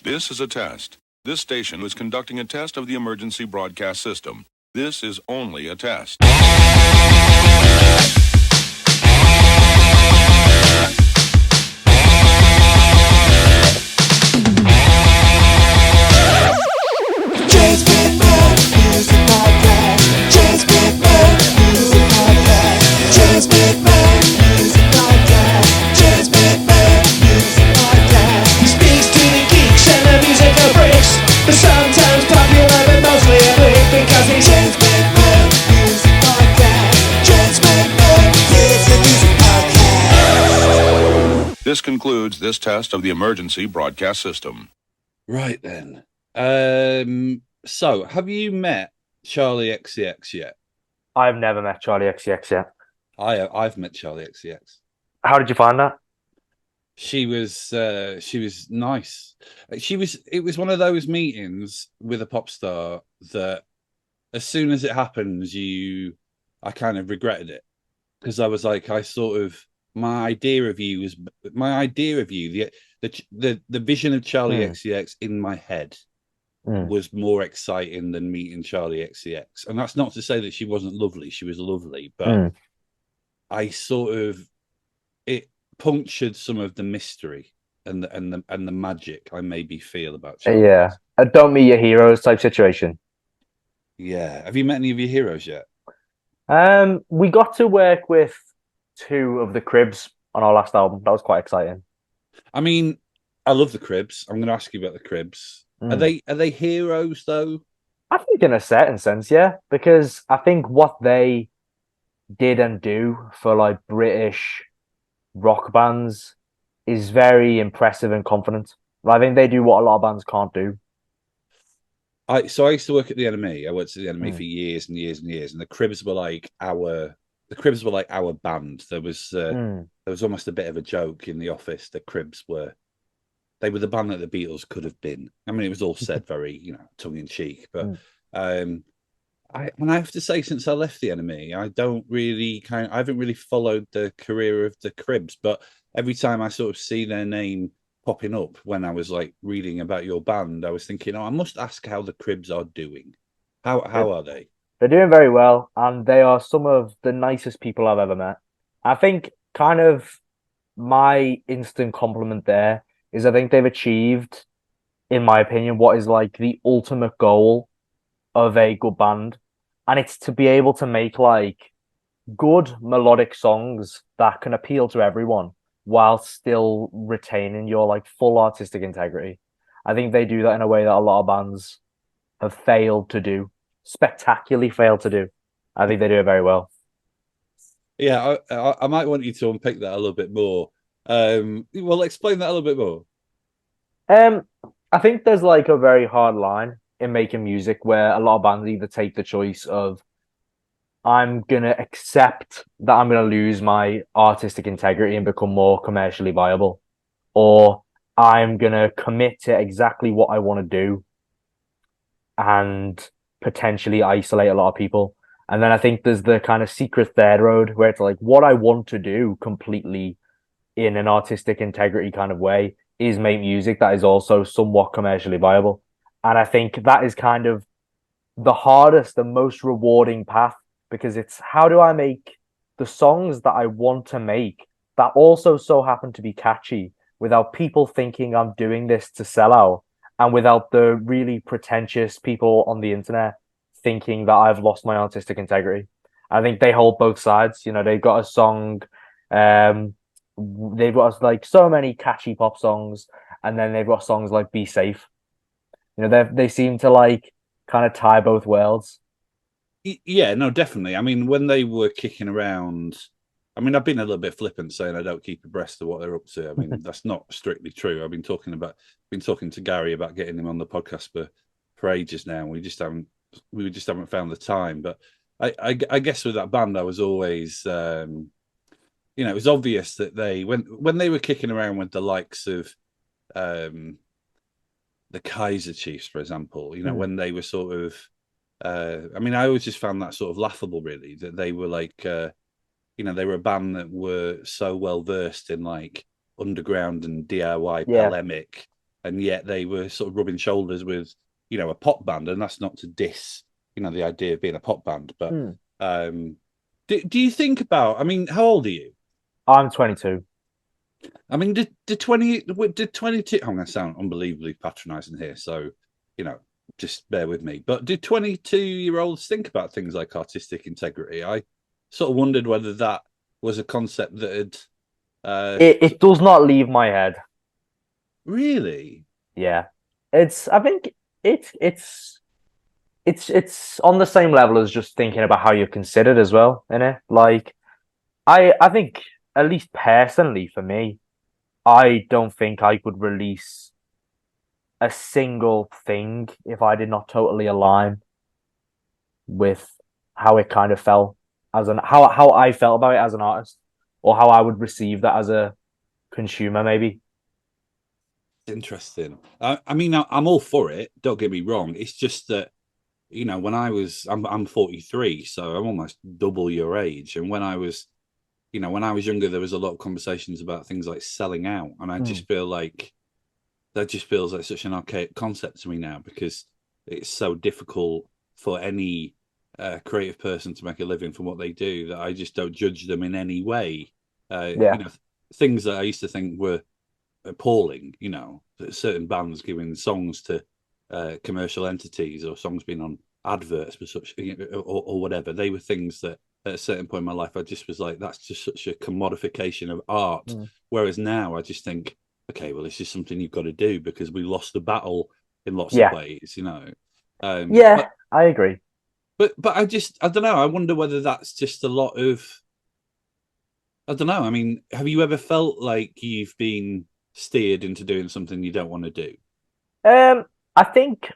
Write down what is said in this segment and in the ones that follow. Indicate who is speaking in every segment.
Speaker 1: This is a test. This station is conducting a test of the emergency broadcast system. This is only a test.
Speaker 2: James McMahon Music Podcast. James McMahon Music Podcast. James McMahon Music Podcast. James McMahon Music Podcast. He speaks to the geeks and the musical freaks, but sometimes popular but mostly a freak because he's James McMahon Music Podcast. James McMahon Music Podcast.
Speaker 1: This concludes this test of the emergency broadcast system.
Speaker 3: Right then. So have you met Charlie XCX yet?
Speaker 4: I've never met Charlie XCX yet.
Speaker 3: I've met Charlie XCX.
Speaker 4: How did you find that?
Speaker 3: She was nice. It was one of those meetings with a pop star that as soon as it happens, I kind of regretted it because I was like, my idea of you, the vision of Charlie XCX in my head was more exciting than meeting Charlie XCX. And that's not to say that she wasn't lovely. She was lovely, but it punctured some of the mystery and the magic I maybe feel about Charlie.
Speaker 4: Yeah. A don't meet your heroes type situation.
Speaker 3: Yeah. Have you met any of your heroes yet?
Speaker 4: We got to work with 2 of the Cribs on our last album. That was quite exciting.
Speaker 3: I mean, I love the Cribs. I'm going to ask you about the Cribs. Are they heroes though?
Speaker 4: I think in a certain sense, yeah, because I think what they did and do for like British rock bands is very impressive and confident. I think they do what a lot of bands can't do.
Speaker 3: I used to work at the NME. I worked at the NME for years and years and years, and the Cribs were like our band. There was almost a bit of a joke in the office. The Cribs were the band that the Beatles could have been. I mean, it was all said very, tongue in cheek, but I have to say, since I left the NME, I haven't really followed the career of the Cribs, but every time I sort of see their name popping up when I was like reading about your band, I was thinking, I must ask how the Cribs are doing. How are they?
Speaker 4: They're doing very well, and they are some of the nicest people I've ever met. I think kind of my instant compliment there is I think they've achieved, in my opinion, what is like the ultimate goal of a good band. And it's to be able to make like good melodic songs that can appeal to everyone while still retaining your like full artistic integrity. I think they do that in a way that a lot of bands have failed to do, spectacularly failed to do. I think they do it very well.
Speaker 3: Yeah, I might want you to unpick that a little bit more. Well, explain that a little bit more.
Speaker 4: I think there's like a very hard line in making music where a lot of bands either take the choice of I'm gonna accept that I'm gonna lose my artistic integrity and become more commercially viable, or I'm gonna commit to exactly what I want to do and potentially isolate a lot of people. And then I think there's the kind of secret third road where it's like what I want to do completely in an artistic integrity kind of way is make music that is also somewhat commercially viable. And I think that is kind of the hardest, the most rewarding path, because it's how do I make the songs that I want to make that also so happen to be catchy without people thinking I'm doing this to sell out, and without the really pretentious people on the internet thinking that I've lost my artistic integrity. I think they hold both sides. They've got a song, they've got like so many catchy pop songs, and then they've got songs like Be Safe. They seem to like kind of tie both worlds.
Speaker 3: Yeah, no, definitely. I mean, when they were kicking around, I mean, I've been a little bit flippant saying I don't keep abreast of what they're up to. I mean, that's not strictly true. I've been talking to Gary about getting him on the podcast for ages now. We just haven't found the time. But I guess with that band, I was always, it was obvious that when they were kicking around with the likes of the Kaiser Chiefs, for example, when they were sort of, I mean, I always just found that sort of laughable, really, that they were like, they were a band that were so well versed in like underground and DIY polemic and yet they were sort of rubbing shoulders with, a pop band, and that's not to diss, the idea of being a pop band, but do you think about? I mean, how old are you?
Speaker 4: I'm 22.
Speaker 3: I mean, did 22? I'm going to sound unbelievably patronising here, so just bear with me. But did 22-year-olds think about things like artistic integrity? I sort of wondered whether that was a concept that had.
Speaker 4: It does not leave my head.
Speaker 3: Really?
Speaker 4: Yeah, I think it's on the same level as just thinking about how you're considered as well, innit? Like, I think, at least personally for me, I don't think I could release a single thing if I did not totally align with how it kind of felt how I felt about it as an artist, or how I would receive that as a consumer, maybe.
Speaker 3: Interesting. I mean, I'm all for it. Don't get me wrong. It's just that when I'm 43, so I'm almost double your age, and when I was younger, there was a lot of conversations about things like selling out, and I just feel like that just feels like such an archaic concept to me now, because it's so difficult for any creative person to make a living from what they do, that I just don't judge them in any way.
Speaker 4: Yeah.
Speaker 3: Things that I used to think were appalling, certain bands giving songs to commercial entities, or songs being on adverts for such, or whatever. They were things that at a certain point in my life I just was like, that's just such a commodification of art. Whereas now I just think, okay, well, it's just something you've got to do because we lost the battle in lots of ways,
Speaker 4: Yeah, I agree.
Speaker 3: But I don't know. I wonder whether that's just a lot of, I don't know. I mean, have you ever felt like you've been steered into doing something you don't want to do?
Speaker 4: I think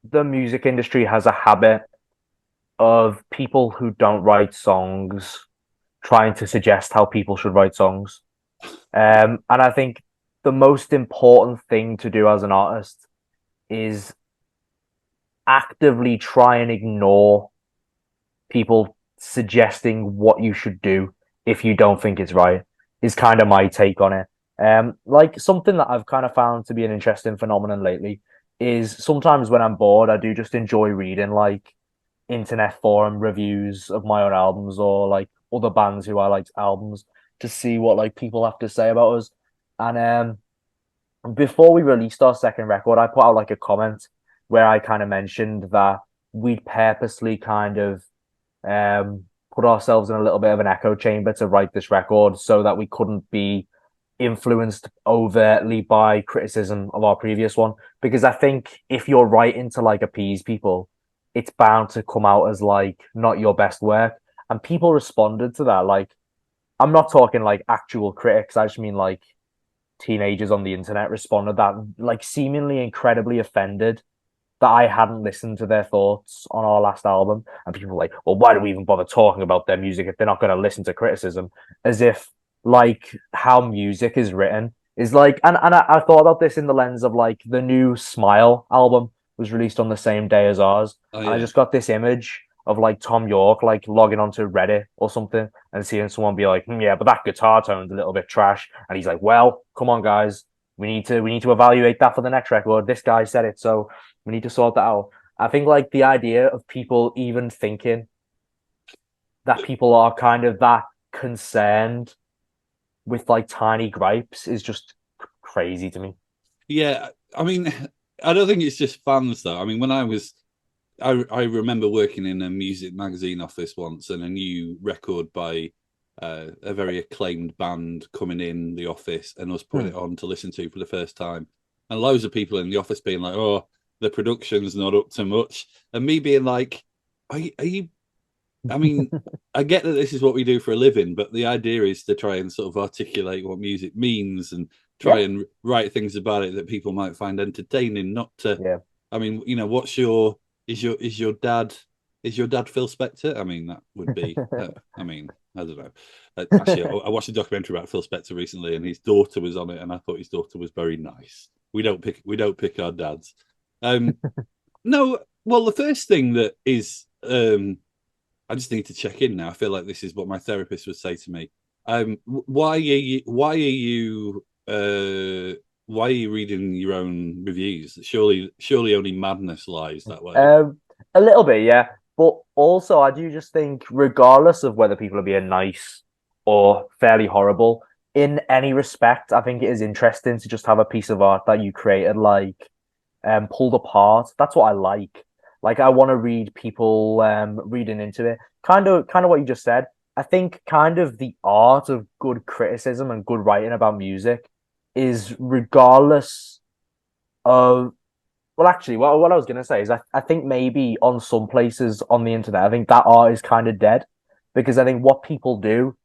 Speaker 4: the music industry has a habit of people who don't write songs trying to suggest how people should write songs. And I think the most important thing to do as an artist is actively try and ignore people suggesting what you should do if you don't think it's right, is kind of my take on it. Like, something that I've kind of found to be an interesting phenomenon lately is sometimes when I'm bored, I do just enjoy reading like internet forum reviews of my own albums, or like other bands who I liked albums, to see what like people have to say about us. And before we released our second record, I put out like a comment where I kind of mentioned that we'd purposely kind of put ourselves in a little bit of an echo chamber to write this record, so that we couldn't be influenced overtly by criticism of our previous one. Because I think if you're writing to like appease people, it's bound to come out as like not your best work. And people responded to that. Like, I'm not talking like actual critics, I just mean like teenagers on the internet responded that, like, seemingly incredibly offended that I hadn't listened to their thoughts on our last album. And people were like, well, why do we even bother talking about their music if they're not going to listen to criticism? As if like how music is written is like, and I thought about this in the lens of like the new Smile album was released on the same day as ours.
Speaker 3: Oh,
Speaker 4: And I
Speaker 3: yeah.
Speaker 4: just got this image of like Tom York like logging onto Reddit or something and seeing someone be like, yeah, but that guitar tone's a little bit trash. And he's like, well, come on, guys, we need to evaluate that for the next record. This guy said it, so we need to sort that out. I think like the idea of people even thinking that people are kind of that concerned with like tiny gripes is just crazy to me.
Speaker 3: Yeah, I mean, I don't think it's just fans though. I mean, when I remember working in a music magazine office once, and a new record by a very acclaimed band coming in the office, and us putting it on to listen to for the first time, and loads of people in the office being like, "Oh, the production's not up to much," and me being like, "Are you?" I mean, I get that this is what we do for a living, but the idea is to try and sort of articulate what music means and try and write things about it that people might find entertaining, not to.
Speaker 4: Yeah.
Speaker 3: I mean, what's your is your dad Phil Spector? I mean, that would be. I mean, I don't know. Actually, I watched a documentary about Phil Spector recently, and his daughter was on it, and I thought his daughter was very nice. We don't pick our dads. No, well, the first thing that is, I just need to check in now. I feel like this is what my therapist would say to me. Why are you why are you reading your own reviews? Surely only madness lies that way.
Speaker 4: A little bit, yeah. But also, I do just think, regardless of whether people are being nice or fairly horrible, in any respect, I think it is interesting to just have a piece of art that you created, like, pulled apart. That's what I like. Like, I want to read people reading into it. Kind of what you just said. I think kind of the art of good criticism and good writing about music is regardless of well, actually, what I was going to say is I think maybe on some places on the internet, I think that art is kind of dead because I think what people do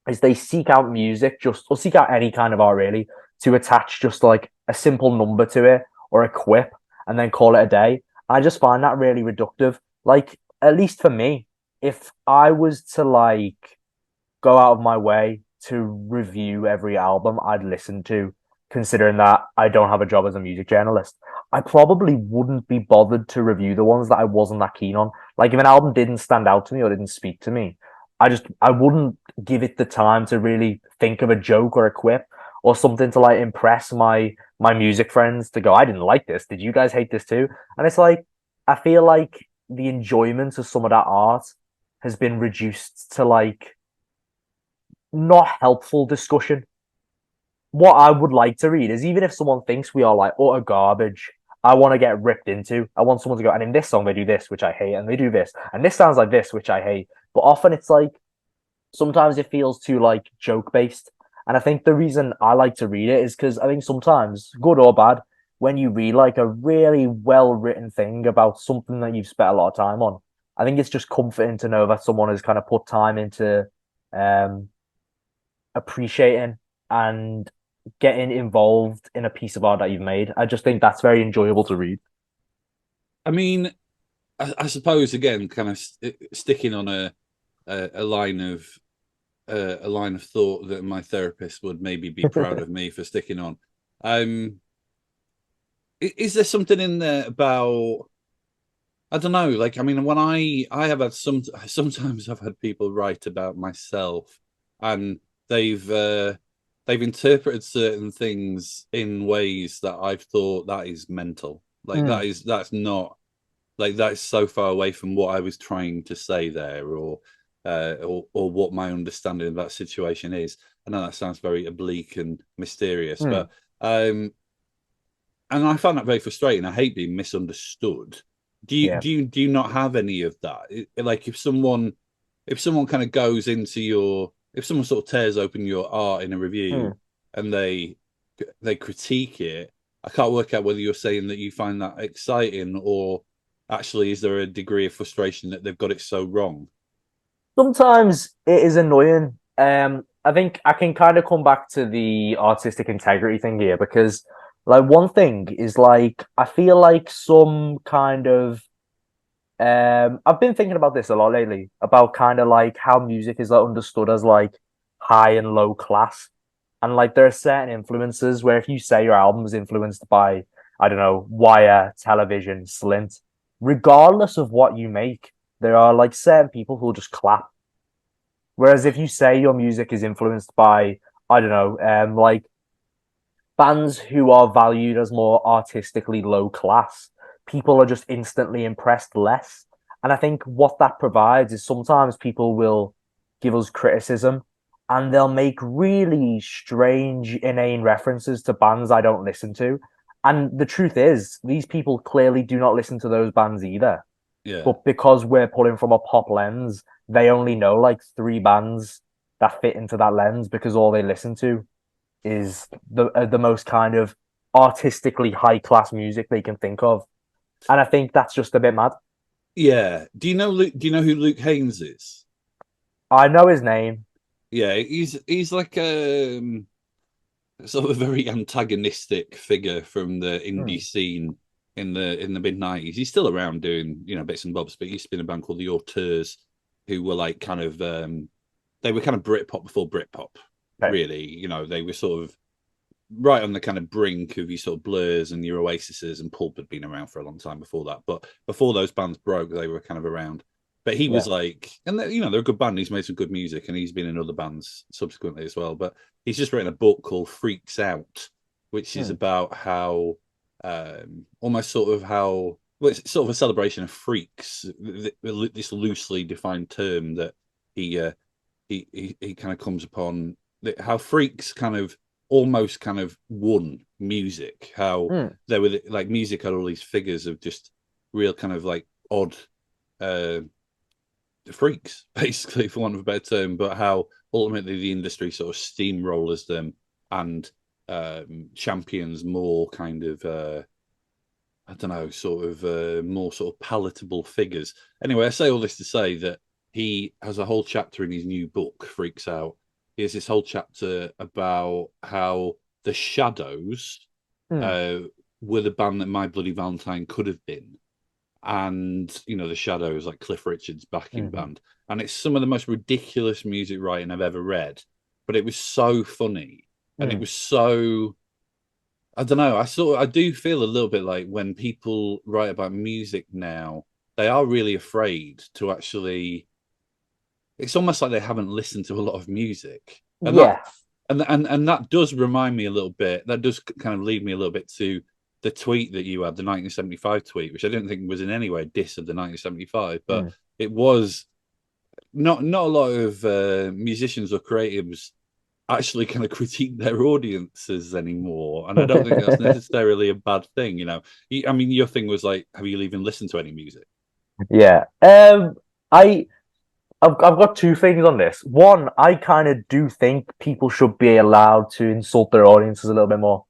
Speaker 4: is they seek out music or seek out any kind of art really to attach just like a simple number to it or a quip and then call it a day. I just find that really reductive. Like, at least for me, if I was to like go out of my way to review every album I'd listen to, considering that I don't have a job as a music journalist, I probably wouldn't be bothered to review the ones that I wasn't that keen on. Like if an album didn't stand out to me or didn't speak to me, I wouldn't give it the time to really think of a joke or a quip or something to like impress my music friends to go, I didn't like this. Did you guys hate this too? And it's like I feel like the enjoyment of some of that art has been reduced to like not helpful discussion. What I would like to read is even if someone thinks we are like utter garbage, I want to get ripped into. I want someone to go, and in this song they do this, which I hate, and they do this, and this sounds like this, which I hate. But often it's like sometimes it feels too like joke based. And I think the reason I like to read it is because I think sometimes, good or bad, when you read like a really well written thing about something that you've spent a lot of time on, I think it's just comforting to know that someone has kind of put time into um appreciating and getting involved in a piece of art that you've made. I just think that's very enjoyable to read.
Speaker 3: I mean, I suppose again, kind of sticking on a line of a line of thought that my therapist would maybe be proud of me for sticking on. Is there something in there about I don't know, like I mean, when I have had sometimes I've had people write about myself, and they've interpreted certain things in ways that I've thought that is mental. Like
Speaker 4: Mm,
Speaker 3: that's not like that's so far away from what I was trying to say there, or what my understanding of that situation is. I know that sounds very oblique and mysterious,
Speaker 4: mm,
Speaker 3: but and I find that very frustrating. I hate being misunderstood.
Speaker 4: yeah.
Speaker 3: Do you not have any of that? Like if someone kind of goes into your if someone sort of tears open your art in a review
Speaker 4: Mm.
Speaker 3: and they critique it, I can't work out whether you're saying that you find that exciting or actually is there a degree of frustration that they've got it so wrong?
Speaker 4: Sometimes it is annoying. I think I can kind of come back to the artistic integrity thing here because, like, one thing is like I feel like some kind of I've been thinking about this a lot lately about kind of like how music is like understood as like high and low class, and like there are certain influences where if you say your album is influenced by I don't know Wire, Television, Slint, regardless of what you make, there are like certain people who'll just clap. Whereas if you say your music is influenced by I don't know like bands who are valued as more artistically low class, people are just instantly impressed less. And I think what that provides is sometimes people will give us criticism and they'll make really strange, inane references to bands I don't listen to. And the truth is, these people clearly do not listen to those bands either.
Speaker 3: Yeah.
Speaker 4: But because we're pulling from a pop lens, they only know like three bands that fit into that lens because all they listen to is the most kind of artistically high class music they can think of, and I think that's just a bit mad.
Speaker 3: Yeah. Do you know who Luke Haynes is?
Speaker 4: I know his name.
Speaker 3: Yeah, he's like sort of a very antagonistic figure from the
Speaker 4: Hmm.
Speaker 3: indie scene in the mid 90s. He's still around doing bits and bobs, but he used to be in a band called the Auteurs, who were like kind of they were kind of Britpop before Britpop.
Speaker 4: Okay.
Speaker 3: Really, they were sort of right on the kind of brink of your sort of Blurs and your Oasises, and Pulp had been around for a long time before that. But before those bands broke, they were kind of around. But he
Speaker 4: Yeah.
Speaker 3: was like, and they're a good band. He's made some good music, and he's been in other bands subsequently as well. But he's just written a book called Freaks Out, which is about how almost sort of how well, it's sort of a celebration of freaks. This loosely defined term that he kind of comes upon how freaks kind of almost kind of won music. How there were like music had all these figures of just real kind of like odd freaks, basically, for want of a better term, but how ultimately the industry sort of steamrollers them and champions more kind of I don't know, sort of more sort of palatable figures. Anyway, I say all this to say that he has a whole chapter in his new book, Freaks Out. He has this whole chapter about how the Shadows were the band that My Bloody Valentine could have been. And, you know, the Shadows, like Cliff Richard's backing band. And it's some of the most ridiculous music writing I've ever read. But it was so funny. And it was so... I don't know. I do feel a little bit like when people write about music now, they are really afraid to actually. It's almost like they haven't listened to a lot of music, and that does remind me a little bit. That does kind of lead me a little bit to the tweet that you had, the 1975 tweet, which I didn't think was in any way a diss of the 1975, but it was not a lot of musicians or creatives actually kind of critique their audiences anymore, and I don't think that's necessarily a bad thing. You know, I mean, your thing was like, have you even listened to any music?
Speaker 4: Yeah. I've got two things on this. One, I kind of do think people should be allowed to insult their audiences a little bit more.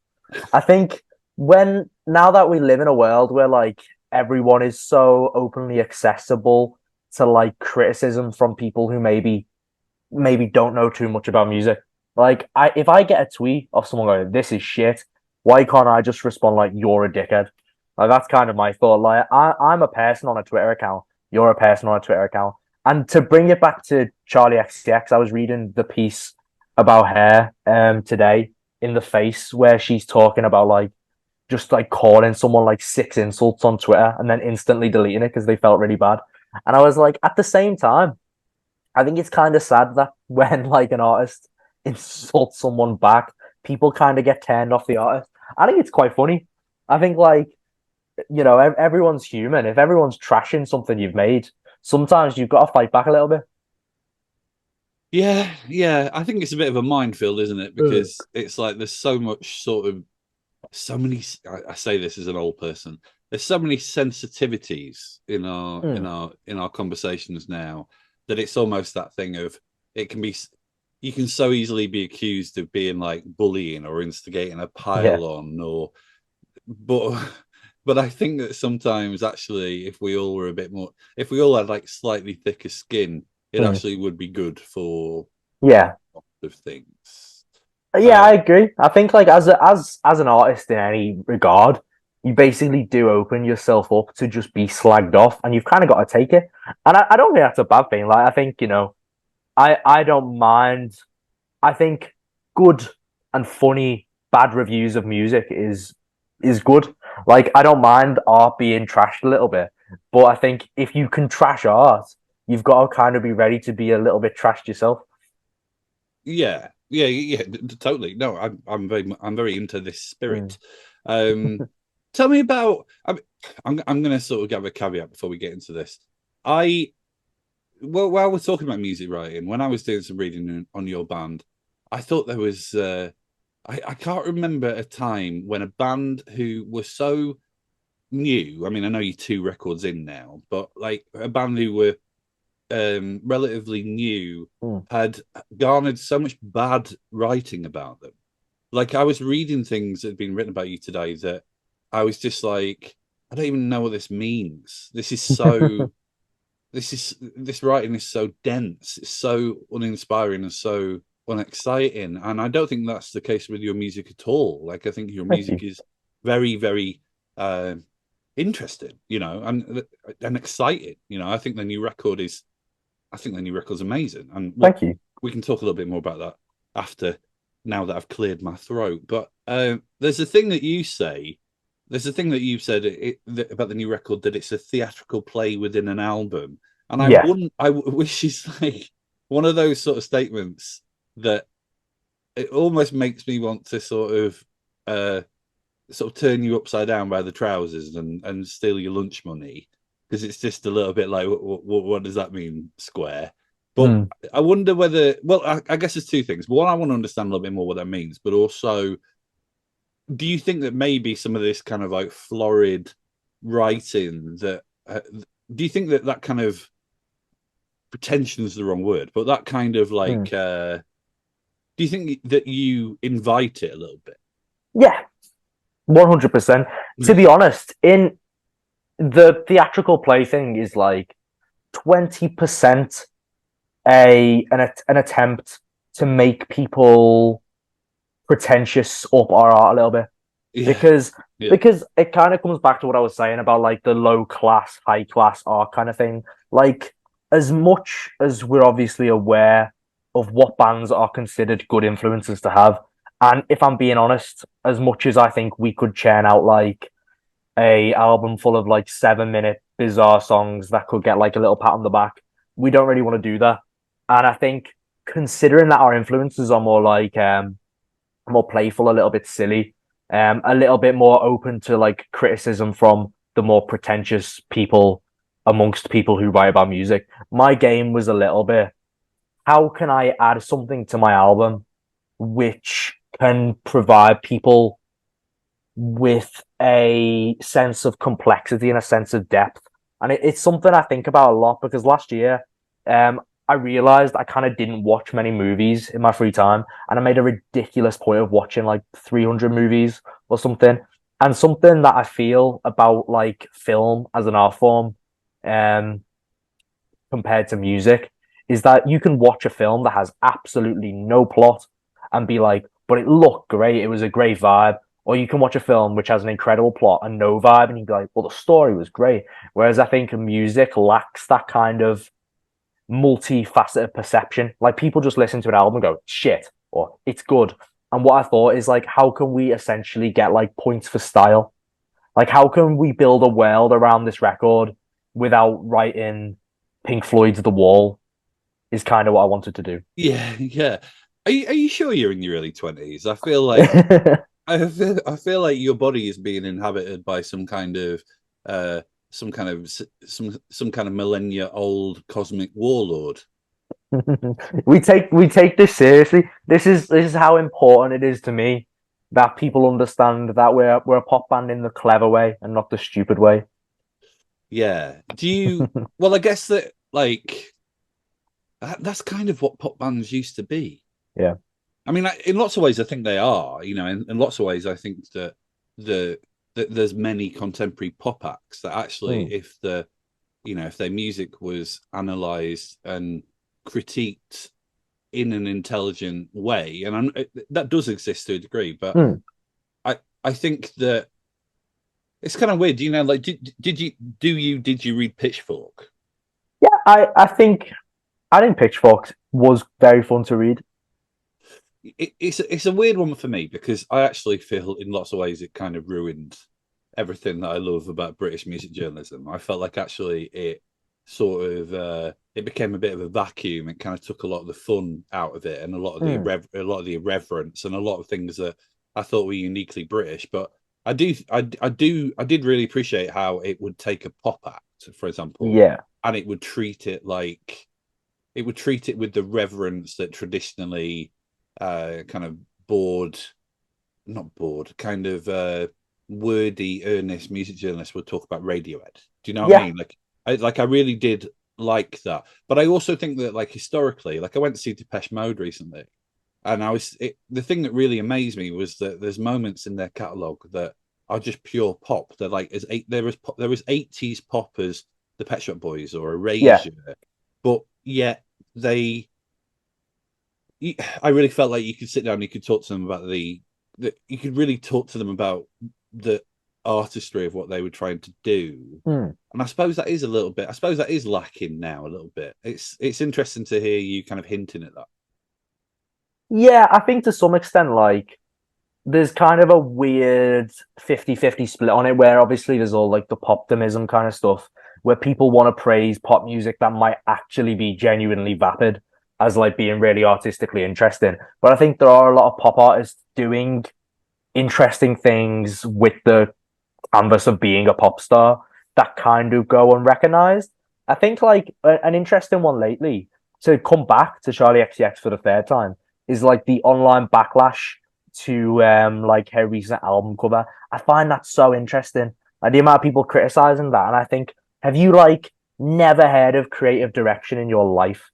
Speaker 4: I think now that we live in a world where like everyone is so openly accessible to like criticism from people who maybe don't know too much about music. Like, if I get a tweet of someone going, "This is shit," why can't I just respond like, "You're a dickhead"? Like, that's kind of my thought. Like, I'm a person on a Twitter account. You're a person on a Twitter account. And to bring it back to Charlie XCX, I was reading the piece about her today in The Face, where she's talking about like just like calling someone like 6 insults on Twitter and then instantly deleting it because they felt really bad. And I was like, at the same time, I think it's kind of sad that when like an artist insults someone back, people kind of get turned off the artist. I think it's quite funny. I think like, you know, everyone's human. If everyone's trashing something you've made, sometimes you've got to fight back a little bit.
Speaker 3: Yeah. I think it's a bit of a minefield, isn't it? Because it's like there's so much sort of so many. I say this as an old person. There's so many sensitivities in our conversations now that it's almost that thing of it can be. You can so easily be accused of being like bullying or instigating a pile on, but I think that sometimes actually, if we all were a bit more, if we all had like slightly thicker skin, it actually would be good for of things.
Speaker 4: I agree. I think like as an artist in any regard, you basically do open yourself up to just be slagged off, and you've kind of got to take it. And I don't think that's a bad thing. Like, I think, you know, I don't mind. I think good and funny bad reviews of music is good. Like, I don't mind art being trashed a little bit, but I think if you can trash art, you've got to kind of be ready to be a little bit trashed yourself.
Speaker 3: Yeah, totally. No, I'm very into this spirit. Tell me about. I'm going to sort of give a caveat before we get into this. Well, while we're talking about music writing, when I was doing some reading on your band, I thought there was. I can't remember a time when a band who were so new. I mean, I know you're 2 records in now, but like a band who were relatively new had garnered so much bad writing about them. Like, I was reading things that had been written about you today that I was just like, I don't even know what this means. This is so. This writing is so dense. It's so uninspiring and so unexciting. And I don't think that's the case with your music at all. Like, I think your music is very, very interesting, you know, and exciting. You know, I think the new record's amazing. And
Speaker 4: Thank you.
Speaker 3: We can talk a little bit more about that after, now that I've cleared my throat. But there's a thing that you say. There's a thing that you've said about the new record, that it's a theatrical play within an album, and I wish it's like one of those sort of statements that it almost makes me want to sort of sort of turn you upside down by the trousers and steal your lunch money, because it's just a little bit like, what does that mean, square? But I wonder whether, well, I guess there's two things. One, I want to understand a little bit more what that means, but also, do you think that maybe some of this kind of like florid writing that, do you think that that kind of, pretension is the wrong word, but that kind of like, do you think that you invite it a little bit?
Speaker 4: Yeah, 100%. To be honest, in the theatrical play thing is like 20% an attempt to make people pretentious up our art a little bit. Because it kind of comes back to what I was saying about like the low class, high class art kind of thing. Like, as much as we're obviously aware of what bands are considered good influences to have, and if I'm being honest, as much as I think we could churn out like a album full of like 7-minute bizarre songs that could get like a little pat on the back, we don't really want to do that. And I think, considering that our influences are more like more playful, a little bit silly, a little bit more open to like criticism from the more pretentious people amongst people who write about music, my game was a little bit, how can I add something to my album which can provide people with a sense of complexity and a sense of depth? And it's something I think about a lot, because last year I realized I kind of didn't watch many movies in my free time, and I made a ridiculous point of watching like 300 movies or something. And something that I feel about like film as an art form, compared to music, is that you can watch a film that has absolutely no plot and be like, but it looked great, it was a great vibe. Or you can watch a film which has an incredible plot and no vibe, and you'd be like, well, the story was great. Whereas I think music lacks that kind of multifaceted perception. Like, people just listen to an album and go, shit, or it's good. And what I thought is like, how can we essentially get like points for style? Like, how can we build a world around this record without writing Pink Floyd's The Wall, is kind of what I wanted to do.
Speaker 3: Yeah. Are you sure you're in your early 20s? I feel like I feel like your body is being inhabited by some kind of millennia old cosmic warlord.
Speaker 4: we take this seriously. This is how important it is to me that people understand that we're a pop band in the clever way and not the stupid way.
Speaker 3: Yeah. Do you? Well, I guess that like that's kind of what pop bands used to be.
Speaker 4: Yeah.
Speaker 3: I mean, in lots of ways, I think they are. You know, in lots of ways, I think that there's many contemporary pop acts that actually, if their music was analysed and critiqued in an intelligent way, and that does exist to a degree, but I think that it's kind of weird. You know, like did you read Pitchfork?
Speaker 4: Yeah, I think Pitchfork was very fun to read.
Speaker 3: It's a weird one for me, because I actually feel in lots of ways it kind of ruined everything that I love about British music journalism. I felt like actually it sort of it became a bit of a vacuum. It kind of took a lot of the fun out of it, and a lot of the irreverence, and a lot of things that I thought were uniquely British. But I did really appreciate how it would take a pop act, for example, and it would treat it with the reverence that traditionally kind of wordy, earnest music journalists would talk about Radiohead. Do you know what I mean? I really did like that. But I also think that, like, historically, like, I went to see Depeche Mode recently, and the thing that really amazed me was that there's moments in their catalogue that are just pure pop. They're like, there was 80s pop as the Pet Shop Boys or Erasure, but yet I really felt like you could sit down and you could talk to them about you could really talk to them about the artistry of what they were trying to do. And I suppose that is lacking now a little bit. It's interesting to hear you kind of hinting at that.
Speaker 4: Yeah, I think to some extent, like, there's kind of a weird 50-50 split on it, where obviously there's all like the poptimism kind of stuff, where people want to praise pop music that might actually be genuinely vapid as like being really artistically interesting. But I think there are a lot of pop artists doing interesting things with the canvas of being a pop star that kind of go unrecognized. I think like an interesting one lately to come back to Charlie XCX for the third time is like the online backlash to like her recent album cover. I find that so interesting. Like the amount of people criticizing that, and I think, have you like never heard of creative direction in your life?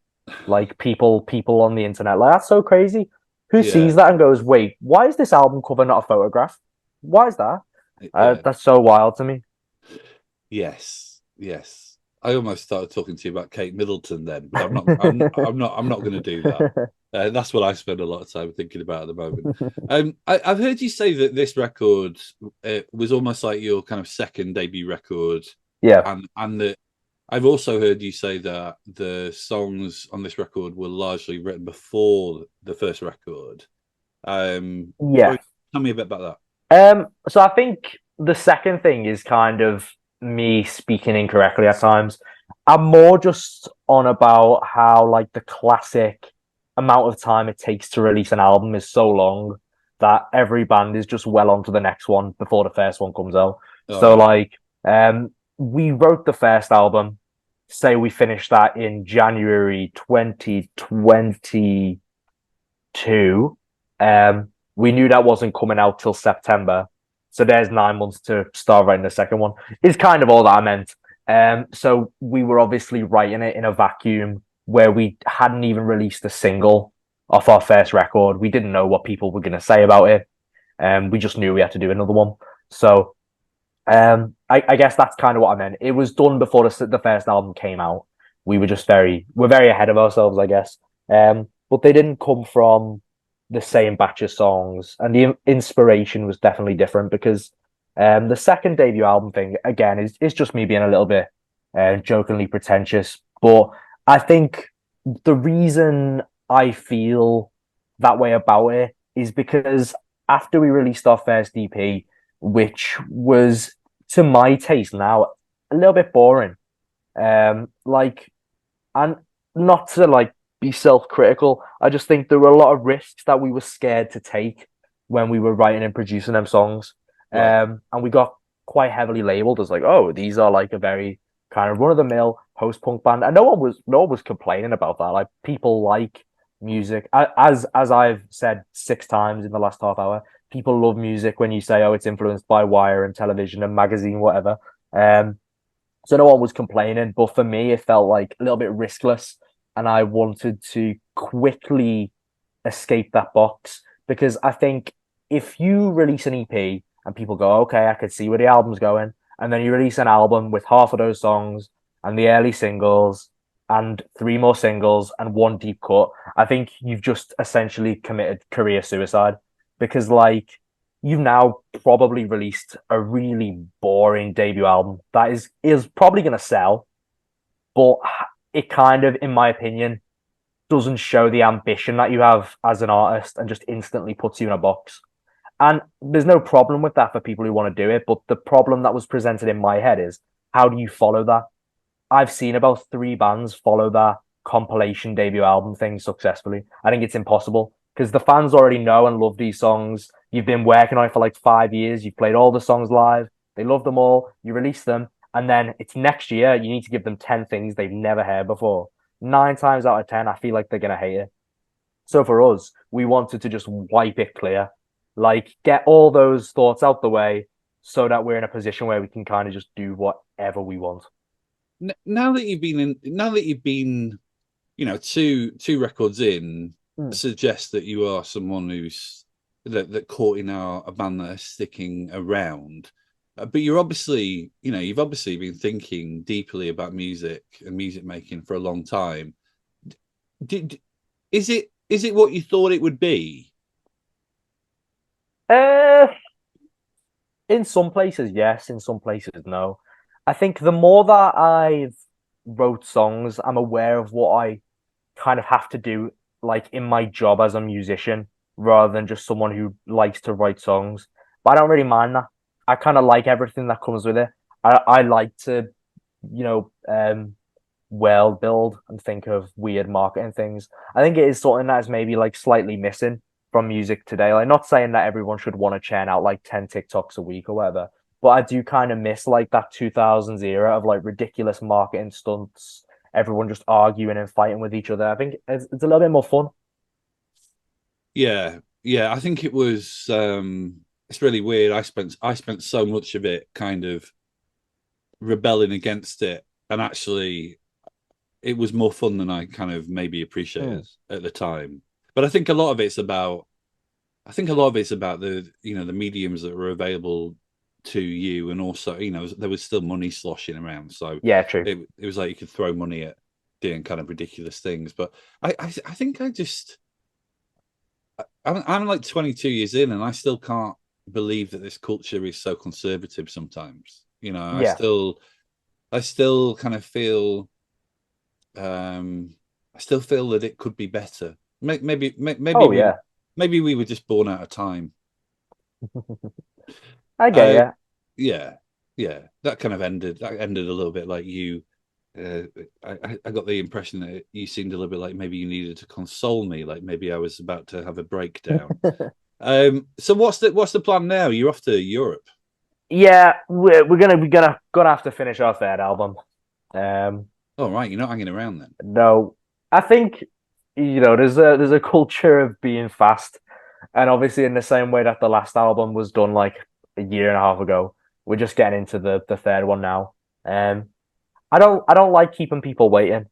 Speaker 4: Like people on the internet, like that's so crazy. Who
Speaker 3: Yeah,
Speaker 4: sees that and goes, "Wait, why is this album cover not a photograph? Why is that?"
Speaker 3: yeah,
Speaker 4: That's so wild to me.
Speaker 3: yes, yes. I almost started talking to you about Kate Middleton then, but I'm not. I'm not going to do that. That's what I spend a lot of time thinking about at the moment. I've heard you say that this record was almost like your kind of second debut record,
Speaker 4: Yeah,
Speaker 3: and that I've also heard you say that the songs on this record were largely written before the first record.
Speaker 4: yeah.
Speaker 3: Tell me a bit about that.
Speaker 4: So I think the second thing is kind of me speaking incorrectly at times. I'm more just on about how like the classic amount of time it takes to release an album is so long that every band is just well on to the next one before the first one comes out.
Speaker 3: Oh
Speaker 4: So
Speaker 3: yeah,
Speaker 4: like we wrote the first album, say we finished that in January 2022. We knew that wasn't coming out till September. So there's 9 months to start writing the second one. Is kind of all that I meant. So we were obviously writing it in a vacuum where we hadn't even released a single off our first record. We didn't know what people were going to say about it. We just knew we had to do another one. So I guess that's kind of what I meant. It was done before the first album came out. We're very ahead of ourselves, I guess. But they didn't come from the same batch of songs, and the inspiration was definitely different because the second debut album thing again is just me being a little bit jokingly pretentious. But I think the reason I feel that way about it is because after we released our first EP, which was to my taste now a little bit boring, like and not to like be self-critical. I just think there were a lot of risks that we were scared to take when we were writing and producing them songs.
Speaker 3: right.
Speaker 4: And we got quite heavily labeled as like, oh, these are like a very kind of run-of-the-mill post-punk band. And no one was complaining about that. Like people like music. As I've said 6 times in the last half hour, people love music when you say, oh, it's influenced by Wire and television and magazine, whatever. So no one was complaining, but for me, it felt like a little bit riskless, and I wanted to quickly escape that box because I think if you release an EP and people go, okay, I could see where the album's going, and then you release an album with half of those songs and the early singles and 3 more singles and one deep cut, I think you've just essentially committed career suicide because like you've now probably released a really boring debut album that is probably going to sell, but it kind of, in my opinion, doesn't show the ambition that you have as an artist and just instantly puts you in a box. And there's no problem with that for people who want to do it. But the problem that was presented in my head is how do you follow that? I've seen about 3 bands follow that compilation debut album thing successfully. I think it's impossible because the fans already know and love these songs. You've been working on it for like 5 years. You've played all the songs live. They love them all. You release them. And then it's next year. You need to give them 10 things they've never heard before. 9 times out of 10, I feel like they're going to hate it. So for us, we wanted to just wipe it clear, like get all those thoughts out the way so that we're in a position where we can kind of just do whatever we want.
Speaker 3: Now that you've been, two records in, suggests that you are someone who's that caught in a band that is sticking around. But you've obviously been thinking deeply about music and music making for a long time. Is it what you thought it would be?
Speaker 4: In some places, yes. In some places, no. I think the more that I've wrote songs, I'm aware of what I kind of have to do, like in my job as a musician, rather than just someone who likes to write songs. But I don't really mind that. I kind of like everything that comes with it. I like to, you know, world build and think of weird marketing things. I think it is something that is maybe like slightly missing from music today. Like, not saying that everyone should want to churn out like 10 TikToks a week or whatever, but I do kind of miss like that 2000s era of like ridiculous marketing stunts, everyone just arguing and fighting with each other. I think it's a little bit more fun.
Speaker 3: Yeah, yeah. I think it was. It's really weird. I spent so much of it kind of rebelling against it, and actually, it was more fun than I kind of maybe appreciated at the time. But I think a lot of it's about. I think a lot of it's about the mediums that were available to you, and also there was still money sloshing around, so
Speaker 4: Yeah, true.
Speaker 3: it was like you could throw money at doing kind of ridiculous things. But I think I'm like 22 years in, and I still can't believe that this culture is so conservative sometimes.
Speaker 4: Yeah.
Speaker 3: I still kind of feel I still feel that it could be better.
Speaker 4: Oh yeah.
Speaker 3: Maybe we were just born out of time.
Speaker 4: I get
Speaker 3: Uh,
Speaker 4: you.
Speaker 3: yeah, yeah. That kind of ended. That ended a little bit like you. Uh, I got the impression that you seemed a little bit like maybe you needed to console me, like maybe I was about to have a breakdown. So what's the plan now? You're off to Europe.
Speaker 4: Yeah, we're gonna have to finish our third album.
Speaker 3: All right, you're not hanging around then.
Speaker 4: No, I think there's a culture of being fast, and obviously in the same way that the last album was done like a year and a half ago, we're just getting into the third one now. Um, I don't like keeping people waiting.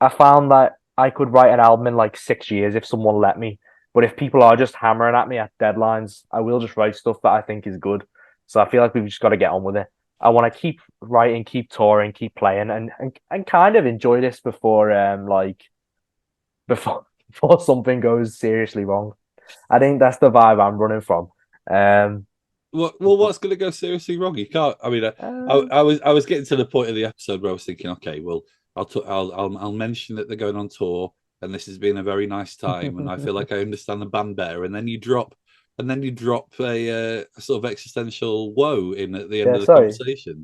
Speaker 4: I found that I could write an album in like 6 years if someone let me. But if people are just hammering at me at deadlines, I will just write stuff that I think is good. So I feel like we've just got to get on with it. I want to keep writing, keep touring, keep playing, and kind of enjoy this before before something goes seriously wrong. I think that's the vibe I'm running from. Um,
Speaker 3: What's going to go seriously wrong? You can't. I mean,
Speaker 4: uh,
Speaker 3: I was getting to the point of the episode where I was thinking, okay, well, I'll mention that they're going on tour, and this has been a very nice time, and I feel like I understand the band better. And then you drop a sort of existential woe in at the end
Speaker 4: yeah,
Speaker 3: of the
Speaker 4: sorry.
Speaker 3: conversation.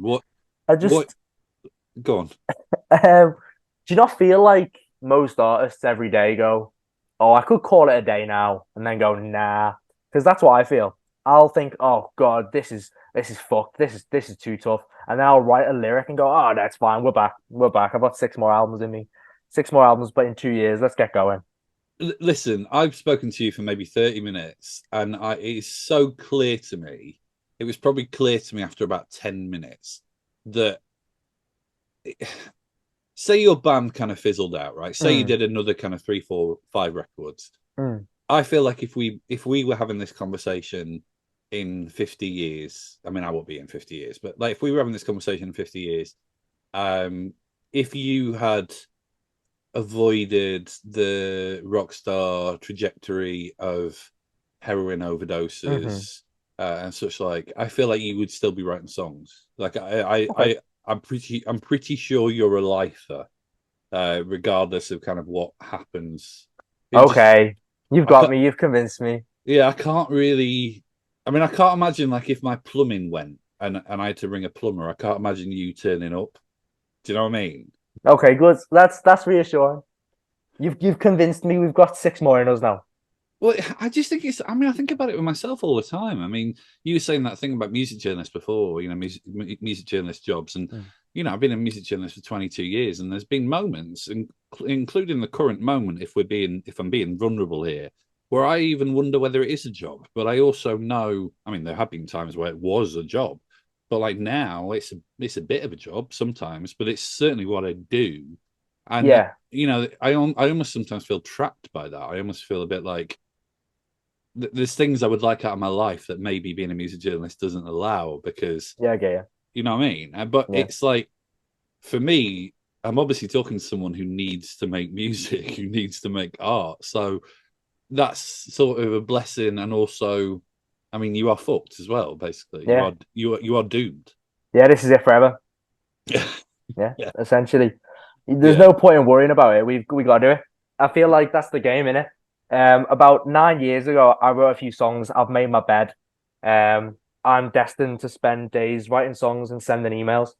Speaker 4: I
Speaker 3: What?
Speaker 4: just
Speaker 3: Go on.
Speaker 4: do you not feel like most artists every day go, "Oh, I could call it a day now," and then go, "Nah," because that's what I feel. I'll think, "Oh God, this is fucked. This is too tough," and then I'll write a lyric and go, "Oh, that's fine. We're back. We're back. I've got 6 more albums in me. 6 more albums, but in 2 years, let's get going."
Speaker 3: Listen, I've spoken to you for maybe 30 minutes, and it's so clear to me. It was probably clear to me after about 10 minutes that say your band kind of fizzled out, right? Say you
Speaker 4: Mm,
Speaker 3: did another kind of 3, 4, 5 records.
Speaker 4: mm.
Speaker 3: I feel like if we were having this conversation in 50 years, I mean, I won't be in 50 years, but like if we were having this conversation in 50 years, if you had avoided the rock star trajectory of heroin
Speaker 4: Hmm.
Speaker 3: overdoses and such, like, I feel like you would still be writing songs. Like
Speaker 4: Okay.
Speaker 3: I'm pretty sure you're a lifer, regardless of kind of what happens. It just
Speaker 4: Okay. You've
Speaker 3: I
Speaker 4: got
Speaker 3: can't,
Speaker 4: me. You've convinced me.
Speaker 3: yeah, I can't really. I mean, I can't imagine like if my plumbing went and I had to ring a plumber. I can't imagine you turning up. Do you know what I mean?
Speaker 4: Okay, good. That's reassuring. You've convinced me. We've got 6 more in us now.
Speaker 3: Well, I just think it's. I mean, I think about it with myself all the time. I mean, you were saying that thing about music journalists before. Music journalist jobs, and
Speaker 4: Mm.
Speaker 3: I've been a music journalist for 22 years, and there's been moments, including the current moment, if I'm being vulnerable here, where I even wonder whether it is a job. But I also know, I mean, there have been times where it was a job, but like now, it's a bit of a job sometimes, but it's certainly what I do, and
Speaker 4: Yeah,
Speaker 3: I almost sometimes feel trapped by that. I almost feel a bit like there's things I would like out of my life that maybe being a music journalist doesn't allow because
Speaker 4: yeah, I get you.
Speaker 3: you know what I mean. But
Speaker 4: Yeah,
Speaker 3: it's like for me, I'm obviously talking to someone who needs to make music, who needs to make art. So that's sort of a blessing, and also, I mean, you are fucked as well. Basically,
Speaker 4: yeah,
Speaker 3: you are doomed.
Speaker 4: yeah. This is it forever.
Speaker 3: Yeah,
Speaker 4: Yeah, essentially. There's
Speaker 3: yeah.
Speaker 4: no point in worrying about it. We got to do it. I feel like that's the game, innit? About 9 years ago, I wrote a few songs. I've made my bed. I'm destined to spend days writing songs and sending emails.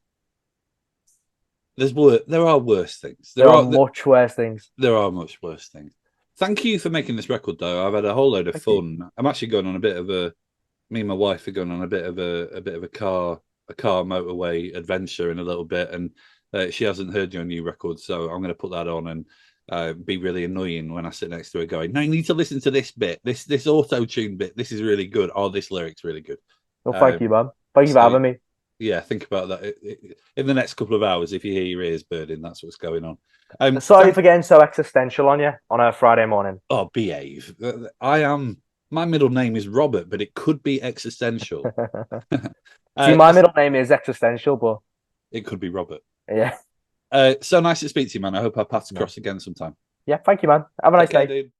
Speaker 3: There are worse things.
Speaker 4: There are much worse things.
Speaker 3: There are much worse things. Thank you for making this record, though. I've had a whole load of
Speaker 4: Thank you.
Speaker 3: fun. I'm actually going on a bit of a. Me and my wife are going on a bit of a car motorway adventure in a little bit, and she hasn't heard your new record, so I'm going to put that on and be really annoying when I sit next to her, going, "No, you need to listen to this bit, this auto tune bit. This is really good. Oh, this lyric's really good."
Speaker 4: Well, thank you, man. Thank you for having me.
Speaker 3: Yeah, think about that in the next couple of hours. If you hear your ears burning, that's what's going on.
Speaker 4: Sorry for getting so existential on you on a Friday morning.
Speaker 3: Oh, behave. I am. My middle name is Robert, but it could be existential.
Speaker 4: See, my middle name is existential, but
Speaker 3: it could be Robert.
Speaker 4: Yeah.
Speaker 3: So nice to speak to you, man. I hope our paths cross again sometime.
Speaker 4: Yeah, thank you, man. Have a nice day.
Speaker 3: Dude.